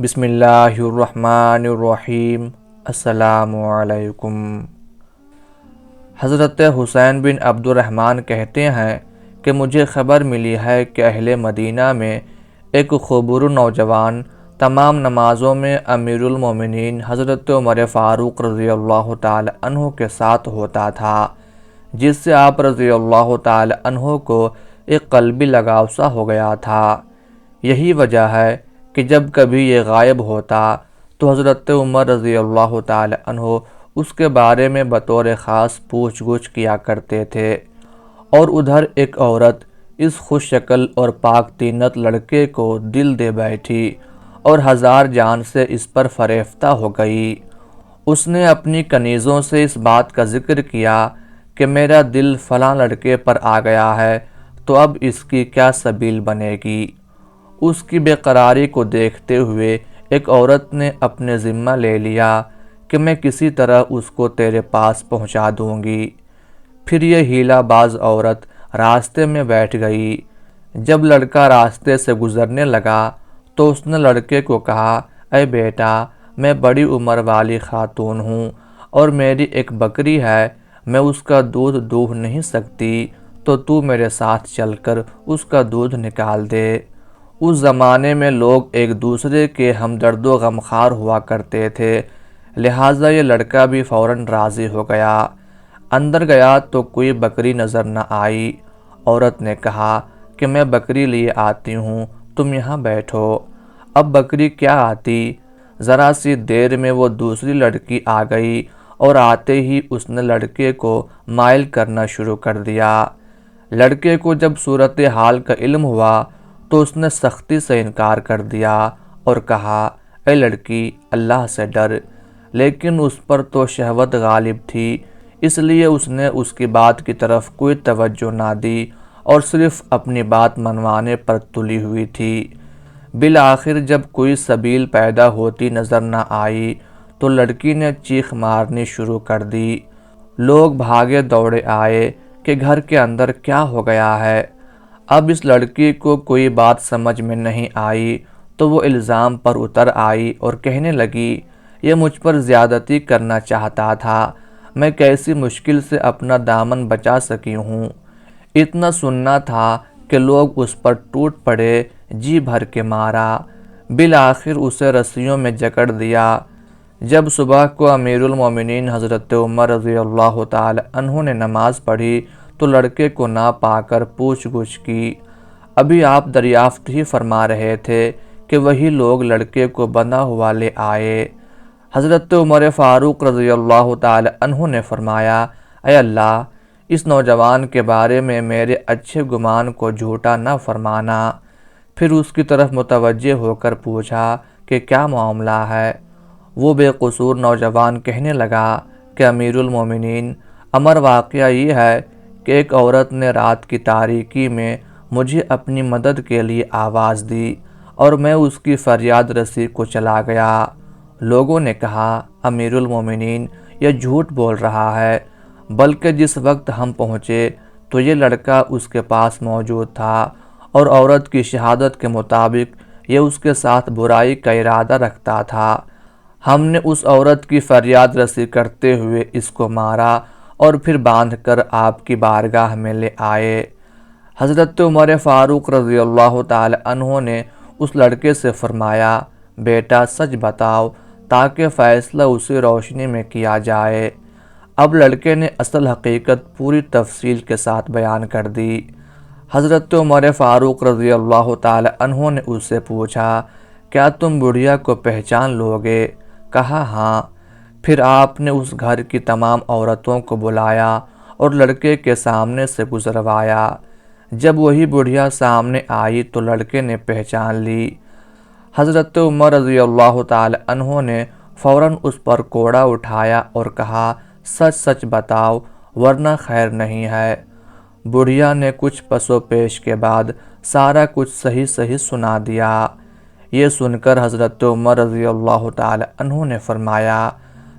بسم اللہ الرحمن الرحیم۔ السلام علیکم۔ حضرت حسین بن عبد الرحمن کہتے ہیں کہ مجھے خبر ملی ہے کہ اہل مدینہ میں ایک خوبرو نوجوان تمام نمازوں میں امیر المومنین حضرت عمر فاروق رضی اللہ تعالی عنہ کے ساتھ ہوتا تھا، جس سے آپ رضی اللہ تعالی عنہ کو ایک قلبی لگاؤ سا ہو گیا تھا۔ یہی وجہ ہے کہ جب کبھی یہ غائب ہوتا تو حضرت عمر رضی اللہ تعالی عنہ اس کے بارے میں بطور خاص پوچھ گچھ کیا کرتے تھے، اور ادھر ایک عورت اس خوش شکل اور پاک طینت لڑکے کو دل دے بیٹھی اور ہزار جان سے اس پر فریفتہ ہو گئی۔ اس نے اپنی کنیزوں سے اس بات کا ذکر کیا کہ میرا دل فلاں لڑکے پر آ گیا ہے، تو اب اس کی کیا سبیل بنے گی؟ اس کی بے قراری کو دیکھتے ہوئے ایک عورت نے اپنے ذمہ لے لیا کہ میں کسی طرح اس کو تیرے پاس پہنچا دوں گی۔ پھر یہ ہیلہ باز عورت راستے میں بیٹھ گئی۔ جب لڑکا راستے سے گزرنے لگا تو اس نے لڑکے کو کہا، اے بیٹا، میں بڑی عمر والی خاتون ہوں اور میری ایک بکری ہے، میں اس کا دودھ دوہ نہیں سکتی، تو میرے ساتھ چل کر اس کا دودھ نکال دے۔ اس زمانے میں لوگ ایک دوسرے کے ہمدرد و غمخوار ہوا کرتے تھے، لہٰذا یہ لڑکا بھی فوراً راضی ہو گیا۔ اندر گیا تو کوئی بکری نظر نہ آئی۔ عورت نے کہا کہ میں بکری لیے آتی ہوں، تم یہاں بیٹھو۔ اب بکری کیا آتی، ذرا سی دیر میں وہ دوسری لڑکی آ گئی اور آتے ہی اس نے لڑکے کو مائل کرنا شروع کر دیا۔ لڑکے کو جب صورتحال کا علم ہوا تو اس نے سختی سے انکار کر دیا اور کہا، اے لڑکی، اللہ سے ڈر۔ لیکن اس پر تو شہوت غالب تھی، اس لیے اس نے اس کی بات کی طرف کوئی توجہ نہ دی اور صرف اپنی بات منوانے پر تلی ہوئی تھی۔ بالآخر جب کوئی سبیل پیدا ہوتی نظر نہ آئی تو لڑکی نے چیخ مارنی شروع کر دی۔ لوگ بھاگے دوڑے آئے کہ گھر کے اندر کیا ہو گیا ہے۔ اب اس لڑکی کو کوئی بات سمجھ میں نہیں آئی تو وہ الزام پر اتر آئی اور کہنے لگی، یہ مجھ پر زیادتی کرنا چاہتا تھا، میں کیسی مشکل سے اپنا دامن بچا سکی ہوں۔ اتنا سننا تھا کہ لوگ اس پر ٹوٹ پڑے، جی بھر کے مارا، بالآخر اسے رسیوں میں جکڑ دیا۔ جب صبح کو امیر المومنین حضرت عمر رضی اللہ تعالی عنہ نے نماز پڑھی تو لڑکے کو نہ پا کر پوچھ گچھ کی۔ ابھی آپ دریافت ہی فرما رہے تھے کہ وہی لوگ لڑکے کو بندھا ہوا لے آئے۔ حضرت عمر فاروق رضی اللہ تعالی عنہ نے فرمایا، اے اللہ، اس نوجوان کے بارے میں میرے اچھے گمان کو جھوٹا نہ فرمانا۔ پھر اس کی طرف متوجہ ہو کر پوچھا کہ کیا معاملہ ہے؟ وہ بے قصور نوجوان کہنے لگا کہ امیر المومنین، امر واقعہ یہ ہے کہ ایک عورت نے رات کی تاریکی میں مجھے اپنی مدد کے لیے آواز دی اور میں اس کی فریاد رسی کو چلا گیا۔ لوگوں نے کہا، امیر المومنین یہ جھوٹ بول رہا ہے، بلکہ جس وقت ہم پہنچے تو یہ لڑکا اس کے پاس موجود تھا اور عورت کی شہادت کے مطابق یہ اس کے ساتھ برائی کا ارادہ رکھتا تھا۔ ہم نے اس عورت کی فریاد رسی کرتے ہوئے اس کو مارا اور پھر باندھ کر آپ کی بارگاہ میں لے آئے۔ حضرت عمر فاروق رضی اللہ تعالی عنہ نے اس لڑکے سے فرمایا، بیٹا سچ بتاؤ تاکہ فیصلہ اسی روشنی میں کیا جائے۔ اب لڑکے نے اصل حقیقت پوری تفصیل کے ساتھ بیان کر دی۔ حضرت عمر فاروق رضی اللہ تعالی عنہ نے اس سے پوچھا، کیا تم بڑھیا کو پہچان لوگے؟ کہا ہاں۔ پھر آپ نے اس گھر کی تمام عورتوں کو بلایا اور لڑکے کے سامنے سے گزروایا۔ جب وہی بڑھیا سامنے آئی تو لڑکے نے پہچان لی۔ حضرت عمر رضی اللہ تعالی عنہ نے فوراً اس پر کوڑا اٹھایا اور کہا، سچ سچ بتاؤ ورنہ خیر نہیں ہے۔ بڑھیا نے کچھ پس و پیش کے بعد سارا کچھ صحیح صحیح سنا دیا۔ یہ سن کر حضرت عمر رضی اللہ تعالی عنہ نے فرمایا،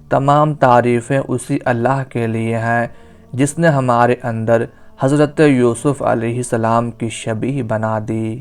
تمام تعریفیں اسی اللہ کے لیے ہیں جس نے ہمارے اندر حضرت یوسف علیہ السلام کی شبیہ بنا دی۔